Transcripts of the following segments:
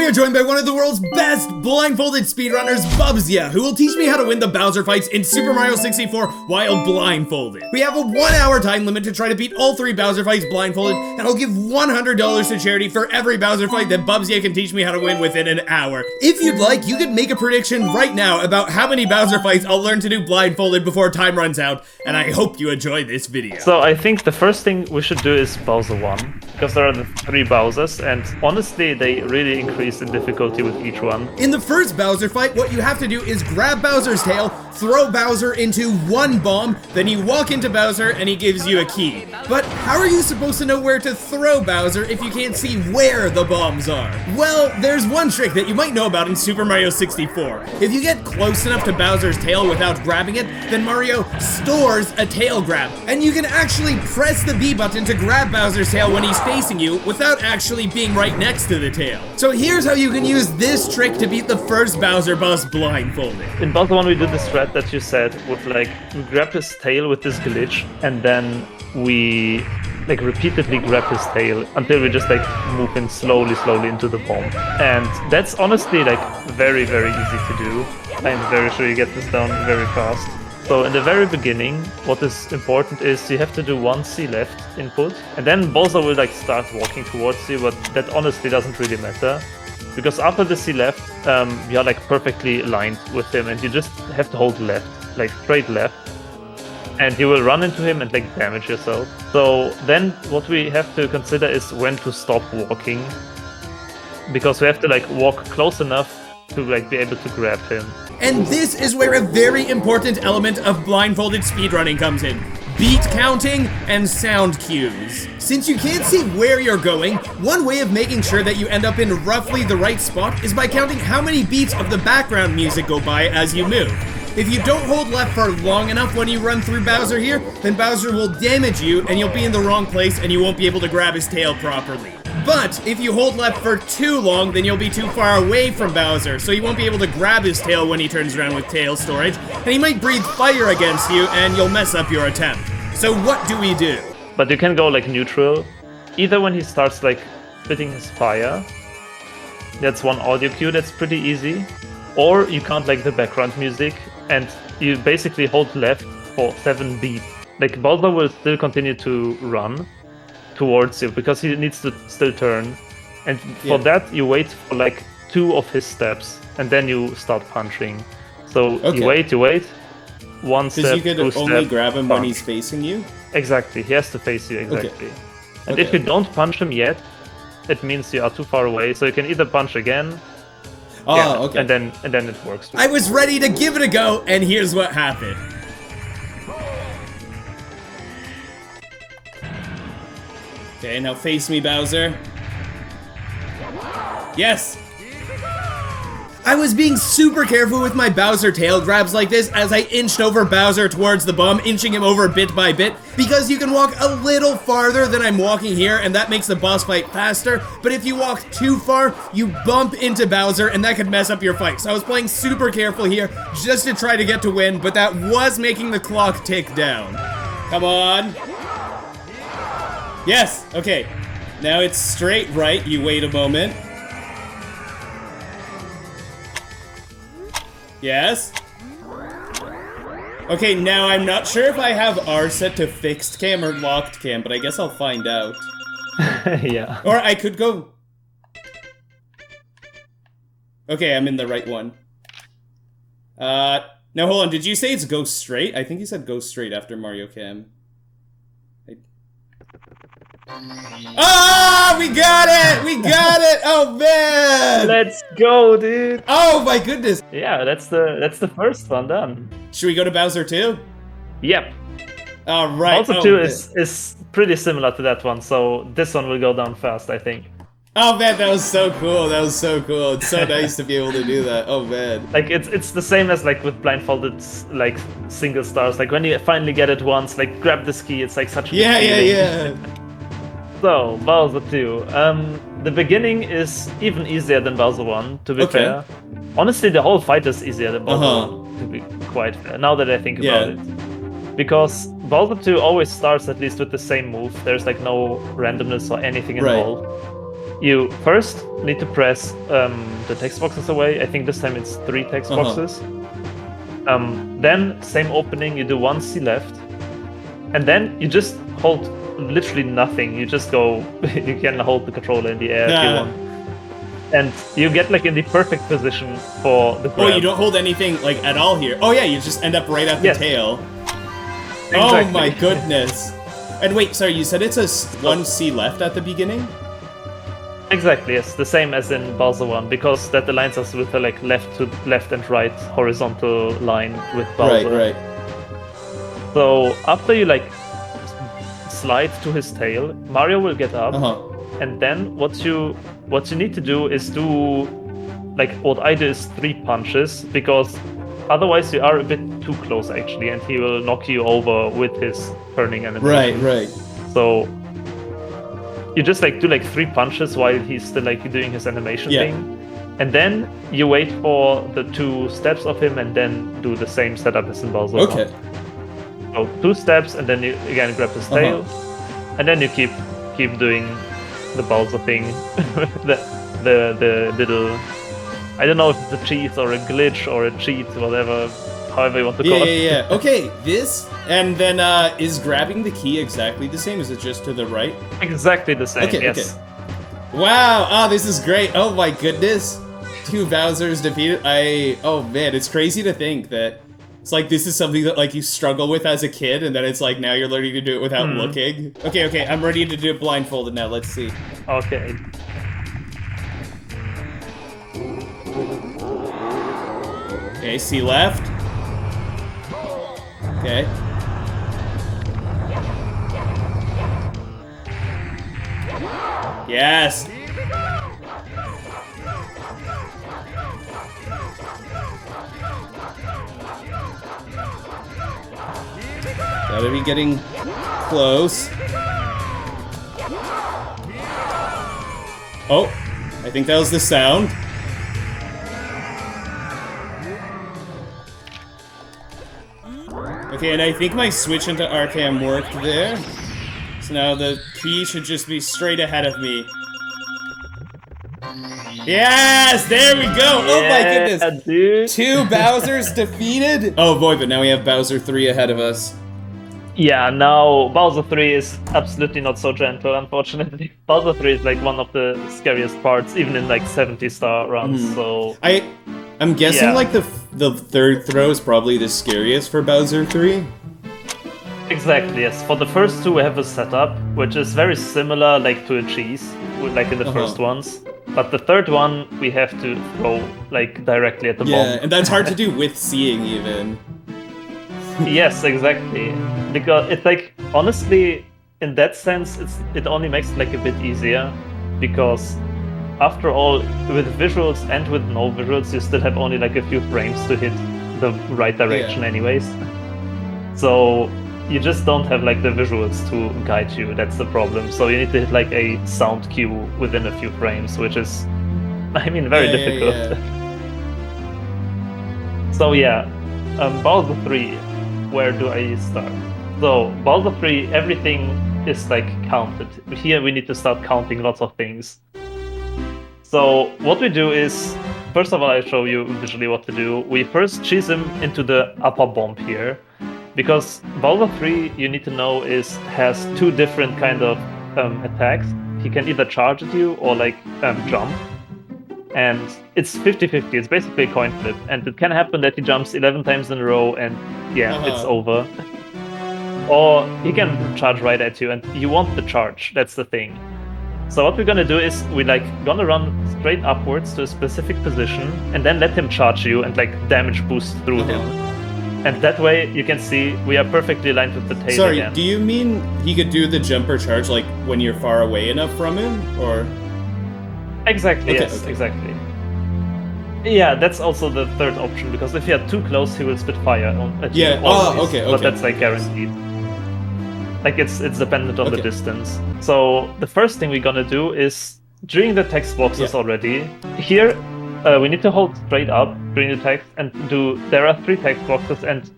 we are joined by one of the world's best blindfolded speedrunners, Bubzia, who will teach me how to win the Bowser fights in Super Mario 64 while blindfolded. We have a 1 hour time limit to try to beat all 3 Bowser fights blindfolded, and I'll give $100 to charity for every Bowser fight that Bubzia can teach me how to win within an hour. If you'd like, you could make a prediction right now about how many Bowser fights I'll learn to do blindfolded before time runs out, and I hope you enjoy this video. So I think the first thing we should do is Bowser 1, because there are the 3 Bowsers, and honestly they really increase in difficulty with each one. In the first Bowser fight, what you have to do is grab Bowser's tail, throw Bowser into one bomb, then you walk into Bowser and he gives you a key. But how are you supposed to know where to throw Bowser if you can't see where the bombs are? Well, there's one trick that you might know about in Super Mario 64. If you get close enough to Bowser's tail without grabbing it, then Mario stores a tail grab. And you can actually press the B button to grab Bowser's tail when he's facing you without actually being right next to the tail. So here's how you can use this trick to beat the first Bowser boss blindfolded. In Bowser 1 we did the strat that you said with we grab his tail with this glitch and then we repeatedly grab his tail until we just move him slowly into the bomb. And that's honestly very easy to do. I'm very sure you get this down very fast. So in the very beginning, what is important is you have to do one C left input, and then Bowser will start walking towards you, but that honestly doesn't really matter. Because after the C left, you are perfectly aligned with him, and you just have to hold left, straight left. And you will run into him and damage yourself. So then what we have to consider is when to stop walking. Because we have to walk close enough to be able to grab him. And this is where a very important element of blindfolded speedrunning comes in. Beat counting and sound cues. Since you can't see where you're going, one way of making sure that you end up in roughly the right spot is by counting how many beats of the background music go by as you move. If you don't hold left for long enough when you run through Bowser here, then Bowser will damage you and you'll be in the wrong place and you won't be able to grab his tail properly. But if you hold left for too long, then you'll be too far away from Bowser, so you won't be able to grab his tail when he turns around with tail storage, and he might breathe fire against you and you'll mess up your attempt. So what do we do? But you can go neutral, either when he starts spitting his fire. That's one audio cue that's pretty easy. Or you count the background music and you basically hold left for 7 beats. Bowser will still continue to run towards you because he needs to still turn. And for that you wait for 2 of his steps and then you start punching. So you wait, 1 step, 2 step. Because you could only grab him when he's facing you? Exactly, he has to face you, exactly. Okay. And if you don't punch him yet, it means you are too far away, so you can either punch again, okay. and then it works. I was ready to give it a go, and here's what happened. Okay, now face me, Bowser. Yes! I was being super careful with my Bowser tail grabs like this as I inched over Bowser towards the bomb, inching him over bit by bit, because you can walk a little farther than I'm walking here, and that makes the boss fight faster, but if you walk too far, you bump into Bowser, and that could mess up your fight. So I was playing super careful here, just to try to get to win, but that was making the clock tick down. Come on. Yes, okay. Now it's straight right, you wait a moment. Yes? Okay, now I'm not sure if I have R set to fixed cam or locked cam, but I guess I'll find out. Yeah. Or I could go... Okay, I'm in the right one. No, hold on, did you say it's go straight? I think you said go straight after Mario Cam. Ah, we got it! We got it! Oh man! Let's go, dude! Oh my goodness! Yeah, that's the first one done. Should we go to Bowser 2? Yep. Alright. Bowser 2 is pretty similar to that one, so this one will go down fast, I think. Oh man, that was so cool. That was so cool. It's so nice to be able to do that. Oh man. It's the same as with blindfolded single stars. When you finally get it once, grab this key, it's such a good feeling. Yeah. So, Bowser 2. The beginning is even easier than Bowser 1, to be fair. Honestly, the whole fight is easier than Bowser 1, to be quite fair, now that I think about it. Because Bowser 2 always starts at least with the same move. There's no randomness or anything involved. you first need to press the text boxes away. I think this time it's 3 text boxes. Then same opening, you do 1 C left, and then you just hold literally nothing. You just go. You can hold the controller in the air if you want, and you get like in the perfect position for the grab. Oh, you don't hold anything like at all here. Oh yeah, you just end up right at the tail. Exactly. Oh my goodness! And wait, sorry, you said it's a 1 C left at the beginning? Exactly, yes, the same as in Bowser 1, because that aligns us with the like left and right horizontal line with Bowser. Right. So after you like slide to his tail, Mario will get up, and then what you need to do is do like what I do is 3 punches, because otherwise you are a bit too close actually, and he will knock you over with his turning animation. Right. So you just like do like 3 punches while he's still like doing his animation thing, and then you wait for the 2 steps of him, and then do the same setup as in Bowser. Okay. So 2 steps, and then you again grab his tail, and then you keep doing the Bowser thing, the little. I don't know if it's a cheat or a glitch or a cheat, whatever, however you want to call it. Yeah. Okay, this, and then is grabbing the key exactly the same? Is it just to the right? Exactly the same, Okay, yes. okay. Wow, this is great. Oh my goodness. 2 Bowsers defeated. Oh man, it's crazy to think that it's like this is something that like you struggle with as a kid, and then it's like now you're learning to do it without looking. Okay, I'm ready to do it blindfolded now. Let's see. Okay. Okay, C left. Okay. Yes! Gotta be getting close. Oh, I think that was the sound. Okay, and I think my switch into RCam worked there. So now the key should just be straight ahead of me. Yes! There we go! Oh my goodness! Dude. 2 Bowsers defeated? Oh boy, but now we have Bowser 3 ahead of us. Yeah, now Bowser 3 is absolutely not so gentle, unfortunately. Bowser 3 is like one of the scariest parts, even in like 70-star runs, so... I'm guessing like the 3rd throw is probably the scariest for Bowser 3? Exactly, yes. For the first 2 we have a setup, which is very similar like to a cheese, like in the first ones. But the 3rd one, we have to throw like directly at the bomb. Yeah, and that's hard to do with seeing even. Yes, exactly. Because it's like, honestly, in that sense, it only makes it like a bit easier, because after all, with visuals and with no visuals, you still have only like a few frames to hit the right direction anyways. So you just don't have like the visuals to guide you, that's the problem. So you need to hit like a sound cue within a few frames, which is, I mean, very difficult. So yeah, Bowser 3, where do I start? So Bowser 3, everything is like counted. Here we need to start counting lots of things. So what we do is, first of all, I show you visually what to do. We first cheese him into the upper bomb here, because Bowser 3, you need to know, has 2 different kind of attacks. He can either charge at you or like jump, and it's 50-50. It's basically a coin flip, and it can happen that he jumps 11 times in a row, and it's over. Or he can charge right at you, and you want the charge. That's the thing. So what we're gonna do is we like gonna run straight upwards to a specific position, and then let him charge you and like damage boost through him. And that way you can see we are perfectly aligned with the tail. Sorry, again. Do you mean he could do the jumper charge like when you're far away enough from him, or? Exactly. Yes. Exactly. Yeah, that's also the 3rd option, because if you are too close, he will spit fire at you. Okay. But that's like guaranteed. Like it's dependent on the distance. So the first thing we're gonna do is, during the text boxes already, here we need to hold straight up during the text and there are 3 text boxes, and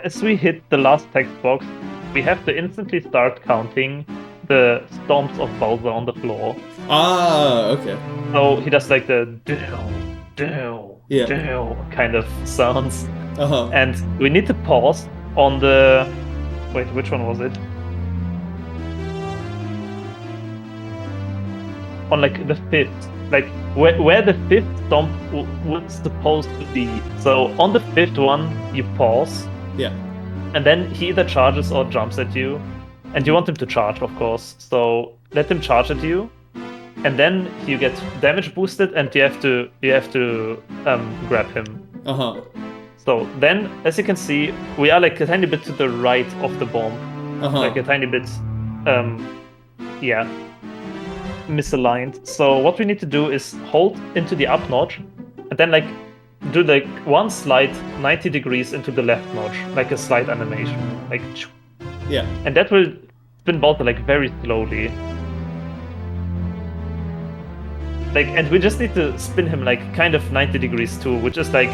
as we hit the last text box, we have to instantly start counting the stomps of Bowser on the floor. Ah, okay. So he does like the do kind of sounds. And we need to pause on the... Wait, which one was it? On like the fifth. Like where the fifth stomp was supposed to be. So on the fifth one, you pause. Yeah. And then he either charges or jumps at you. And you want him to charge, of course. So let him charge at you. And then you get damage boosted and you have to grab him. So then, as you can see, we are like a tiny bit to the right of the bomb. Like a tiny bit, misaligned. So what we need to do is hold into the up notch, and then like do like one slide 90 degrees into the left notch, like a slide animation, like yeah. And that will spin Bowser like very slowly. Like, and we just need to spin him like kind of 90 degrees too, which is like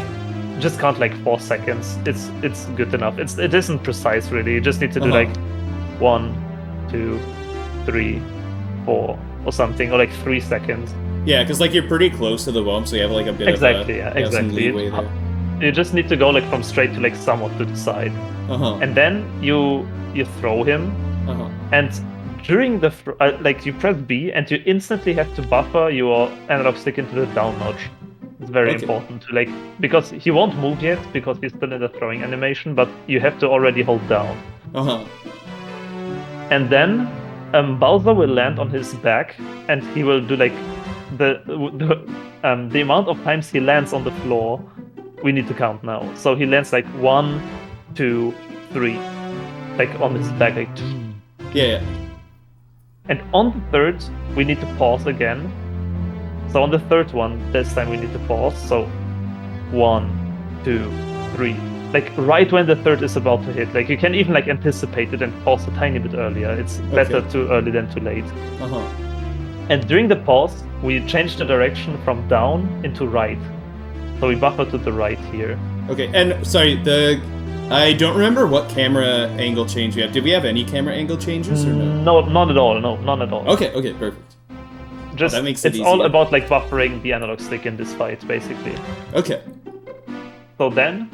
just count like 4 seconds. It's good enough. It isn't precise really. You just need to do like 1, 2, 3, 4 or something, or like 3 seconds. Yeah, because like you're pretty close to the bomb, so you have like a bit exactly, of exactly. some leeway there. You just need to go like from straight to like somewhat to the side, and then you throw him, and during the like you press B and you instantly have to buffer your analog stick into the down notch. It's very important to like, because he won't move yet because he's still in the throwing animation, but you have to already hold down. And then Bowser will land on his back and he will do like the amount of times he lands on the floor. We need to count now. So he lands like 1, 2, 3, like on his back, like yeah. And on the third, we need to pause again. So on the third one, this time we need to pause. So 1, 2, 3. Like right when the third is about to hit. Like you can even like anticipate it and pause a tiny bit earlier. It's better too early than too late. And during the pause, we change the direction from down into right. So we buffer to the right here. Okay, and sorry, I don't remember what camera angle change we have. Did we have any camera angle changes or no? No, none at all. No, none at all. Okay, perfect. Just that makes it it's all about like buffering the analog stick in this fight, basically. Okay. So then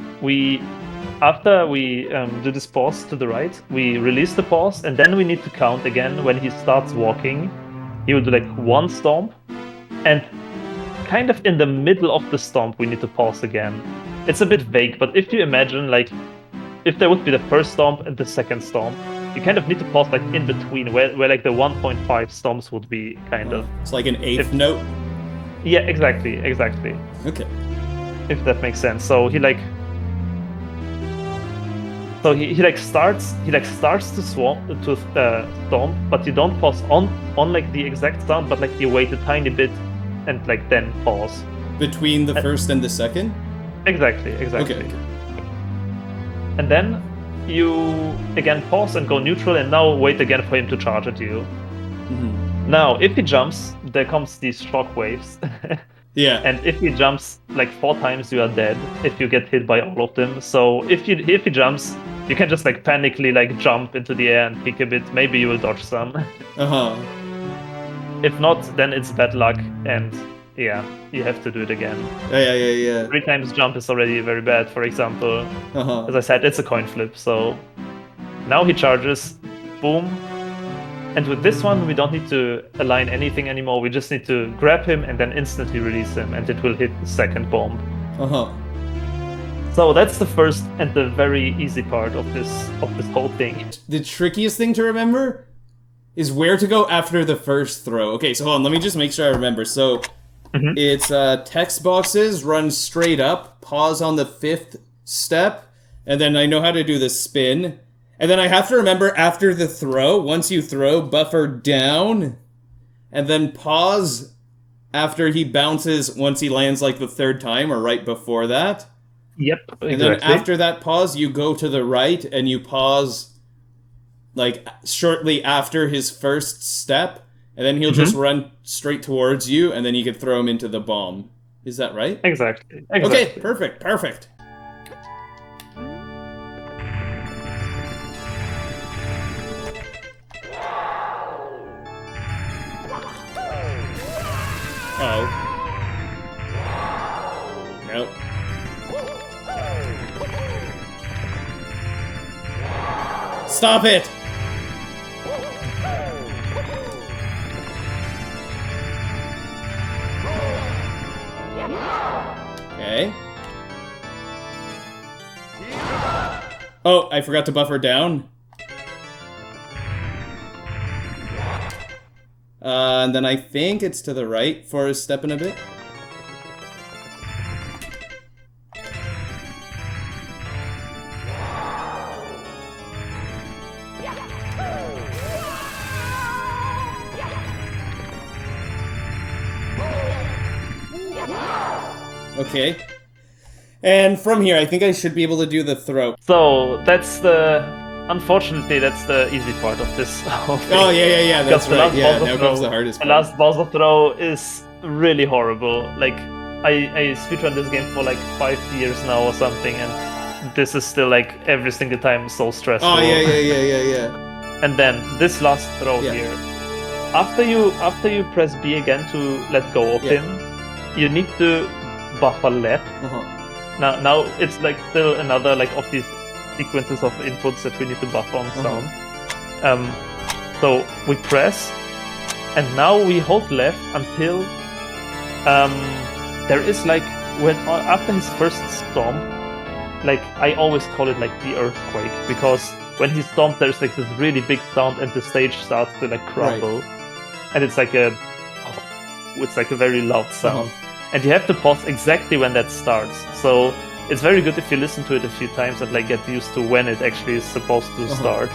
after we do this pause to the right, we release the pause, and then we need to count again when he starts walking. He will do like 1 stomp, and kind of in the middle of the stomp, we need to pause again. It's a bit vague, but if you imagine like if there would be the first stomp and the second stomp, you kind of need to pause like in between, where like the 1.5 stomps would be kind of. It's like an eighth note. Yeah, exactly. Okay. If that makes sense. So he like. So he starts to stomp, but you don't pause on like the exact stomp, but like you wait a tiny bit, and like then pause. Between the first and the second. Exactly. Okay. And then you again pause and go neutral, and now wait again for him to charge at you. Now, if he jumps, there comes these shock waves. Yeah. And if he jumps like 4 times, you are dead if you get hit by all of them. So if he jumps, you can just like panically like jump into the air and kick a bit. Maybe you will dodge some. If not, then it's bad luck, and yeah, you have to do it again. Yeah. 3 times jump is already very bad, for example. As I said, it's a coin flip, so now he charges, boom. And with this one, we don't need to align anything anymore. We just need to grab him and then instantly release him, and it will hit the second bomb. So that's the first and the very easy part of this whole thing. The trickiest thing to remember is where to go after the first throw. Okay, so hold on, let me just make sure I remember. So it's text boxes, run straight up, pause on the 5th step, and then I know how to do the spin. And then I have to remember after the throw, once you throw, buffer down, and then pause after he bounces once he lands like the 3rd time or right before that. Yep, exactly. And then after that pause, you go to the right and you pause like shortly after his first step, and then he'll just run straight towards you, and then you can throw him into the bomb. Is that right? Exactly. Okay, perfect. Uh-oh. Nope. Stop it! Okay. Oh, I forgot to buffer down. And then I think it's to the right for a step and a bit. Okay. And from here, I think I should be able to do the throw. So that's unfortunately, that's the easy part of this whole thing. Oh, yeah, that's right. Yeah, now comes the hardest part. part. The last Bowser throw is really horrible. Like, I speedrun this game for like 5 years now or something, and this is still like every single time so stressful. Oh, yeah. And then this last throw here. After you press B again to let go of him, you need to buffer left. Now it's like still another like of these sequences of inputs that we need to buffer on sound. So we press, and now we hold left until there is like after his first stomp, like I always call it like the earthquake, because when he stomps there's like this really big sound and the stage starts to like crumble, and it's like a very loud sound. And you have to pause exactly when that starts. So it's very good if you listen to it a few times and like get used to when it actually is supposed to start.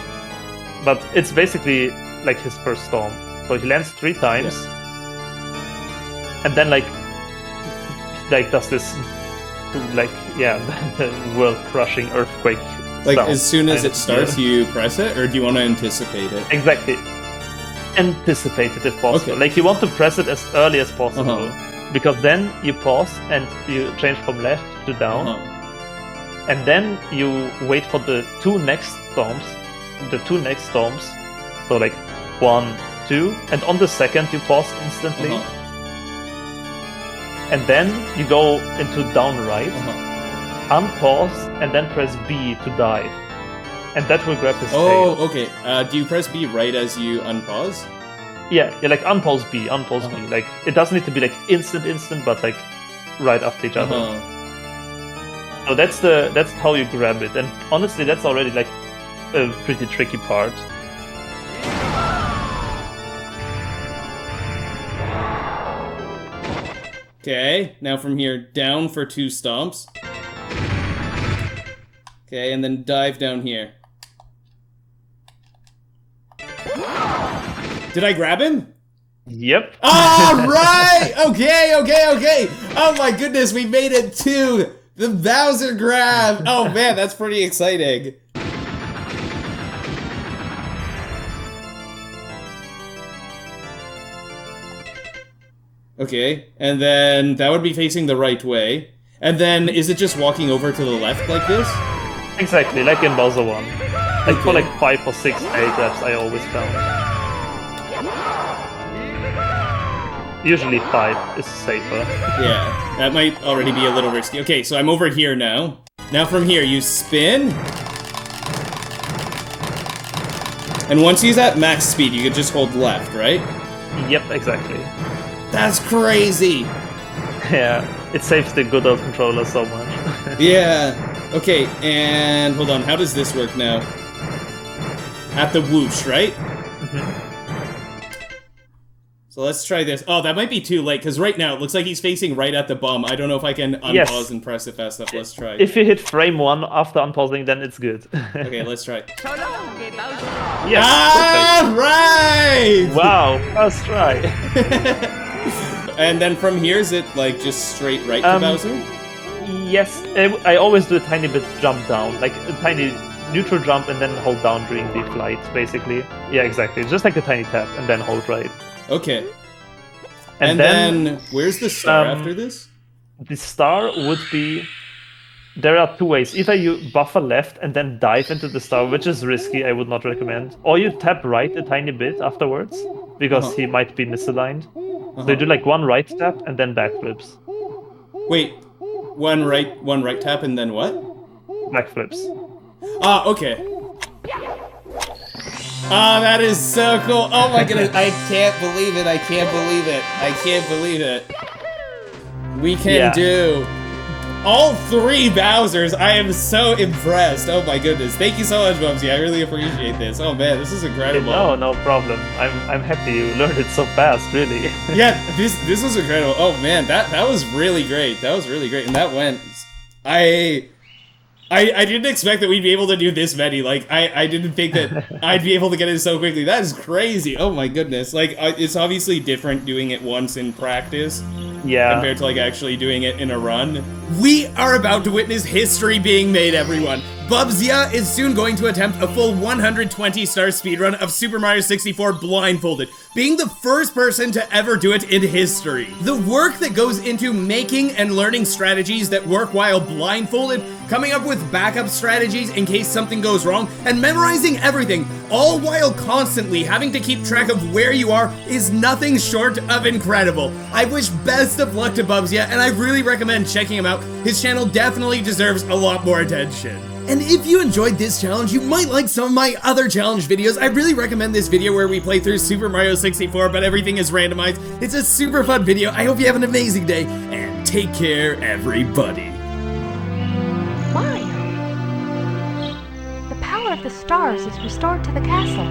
But it's basically like his first storm. So he lands 3 times, and then like does this the world-crushing earthquake. Like sound. as soon as it starts, you press it, or do you want to anticipate it? Exactly. Anticipate it if possible. Like you want to press it as early as possible. Because then you pause and you change from left to down, and then you wait for the 2 next storms. So like 1, 2, and on the second you pause instantly, and then you go into down right, unpause, and then press B to dive, and that will grab his tail. Oh, okay. Do you press B right as you unpause? Yeah, like unpause B. Like it doesn't need to be like instant, but like right after each other. So that's how you grab it, and honestly, that's already like a pretty tricky part. Okay, now from here, down for 2 stomps. Okay, and then dive down here. Did I grab him? Yep. All right! Okay. Oh my goodness, we made it to the Bowser grab. Oh man, that's pretty exciting. Okay, and then that would be facing the right way. And then, is it just walking over to the left like this? Exactly, like in Bowser 1. Like for like 5 or 6 A grabs I always found. Usually 5 is safer. Yeah, that might already be a little risky. Okay, so I'm over here now. Now from here, you spin. And once he's at max speed, you can just hold left, right? Yep, exactly. That's crazy! Yeah, it saves the good old controller so much. Yeah. Okay, and hold on, how does this work now? At the whoosh, right? So let's try this. Oh, that might be too late, because right now it looks like he's facing right at the bomb. I don't know if I can unpause and press it fast enough. Let's try. If you hit frame 1 after unpausing, then it's good. Okay, let's try. Yes. Ah, right! Wow, first try. And then from here, is it like just straight right to Bowser? Yes, I always do a tiny bit jump down, like a tiny neutral jump and then hold down during the flight, basically. Yeah, exactly. Just like a tiny tap and then hold right. Okay. And then where's the star after this? The star would be... There are 2 ways. Either you buffer left and then dive into the star, which is risky, I would not recommend. Or you tap right a tiny bit afterwards, because he might be misaligned. So you do like one right tap and then backflips. Wait, one right tap and then what? Backflips. Ah, okay. Ah, that is so cool. Oh my goodness, I can't believe it. I can't believe it. I can't believe it. We can do all 3 Bowsers. I am so impressed. Oh my goodness. Thank you so much, Bubzia. I really appreciate this. Oh man, this is incredible. No problem. I'm happy you learned it so fast, really. Yeah, this was incredible. Oh man, that was really great. That was really great. And that went I didn't expect that we'd be able to do this many. Like, I didn't think that I'd be able to get it so quickly. That is crazy. Oh my goodness. Like, it's obviously different doing it once in practice. Yeah. Compared to, like, actually doing it in a run. We are about to witness history being made, everyone. Bubzia is soon going to attempt a full 120-star speedrun of Super Mario 64 blindfolded, being the first person to ever do it in history. The work that goes into making and learning strategies that work while blindfolded, coming up with backup strategies in case something goes wrong, and memorizing everything, all while constantly having to keep track of where you are, is nothing short of incredible. I wish best of luck to Bubzia, and I really recommend checking him out. His channel definitely deserves a lot more attention. And if you enjoyed this challenge, you might like some of my other challenge videos. I really recommend this video where we play through Super Mario 64, but everything is randomized. It's a super fun video. I hope you have an amazing day, and take care, everybody. Mario! The power of the stars is restored to the castle.